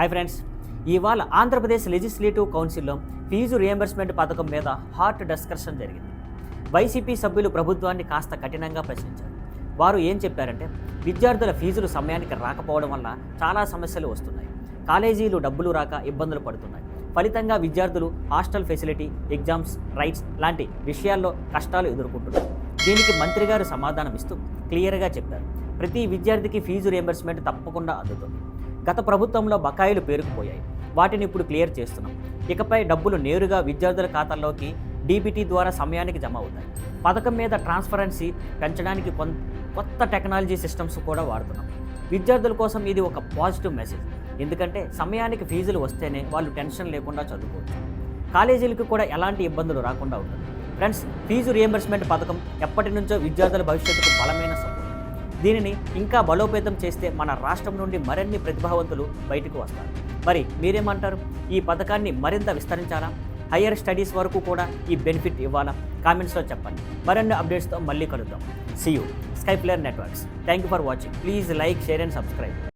Hi friends, ఇవాళ Andhra Pradesh legislative కౌన్సిల్లో fee reimbursement పథకం మీద హాట్ డిస్కషన్ జరిగింది. వైసీపీ సభ్యులు ప్రభుత్వాన్ని కాస్త కఠినంగా ప్రశ్నించారు. వారు ఏం చెప్పారంటే, విద్యార్థుల ఫీజులు సమయానికి రాకపోవడం వల్ల చాలా సమస్యలు వస్తున్నాయి. కాలేజీలు డబ్బులు రాక ఇబ్బందులు పడుతున్నాయి. ఫలితంగా విద్యార్థులు హాస్టల్ ఫెసిలిటీ, ఎగ్జామ్స్ రైట్స్ లాంటి విషయాల్లో కష్టాలు ఎదుర్కొంటున్నారు. దీనికి మంత్రి గారు సమాధానం ఇస్తూ క్లియర్గా చెప్పారు, ప్రతి విద్యార్థికి ఫీజు రియంబర్స్మెంట్ తప్పకుండా అందుతుంది. గత ప్రభుత్వంలో బకాయిలు పేరుకుపోయాయి, వాటిని ఇప్పుడు క్లియర్ చేస్తున్నాం. ఇకపై డబ్బులు నేరుగా విద్యార్థుల ఖాతాల్లోకి డీబీటీ ద్వారా సమయానికి జమ అవుతాయి. పథకం మీద ట్రాన్స్పరెన్సీ పెంచడానికి కొత్త టెక్నాలజీ సిస్టమ్స్ కూడా వాడుతున్నాం. విద్యార్థుల కోసం ఇది ఒక పాజిటివ్ మెసేజ్, ఎందుకంటే సమయానికి ఫీజులు వస్తేనే వాళ్ళు టెన్షన్ లేకుండా చదువుకోవచ్చు. కాలేజీలకు కూడా ఎలాంటి ఇబ్బందులు రాకుండా ఉంటుంది. ఫ్రెండ్స్, ఫీజు రియంబర్స్మెంట్ పథకం ఎప్పటి నుంచో విద్యార్థుల భవిష్యత్తుకు బలమైన సపోర్ట్. దీనిని ఇంకా బలోపేతం చేస్తే మన రాష్ట్రం నుండి మరిన్ని ప్రతిభావంతులు బయటకు వస్తారు. మరి మీరేమంటారు? ఈ పథకాన్ని మరింత విస్తరించాలా? హయ్యర్ స్టడీస్ వరకు కూడా ఈ బెనిఫిట్ ఇవ్వాలా? కామెంట్స్లో చెప్పండి. మరిన్ని అప్డేట్స్తో మళ్ళీ కలుద్దాం. See you. Sky Player Networks. Thank you for watching. Please like, share and subscribe.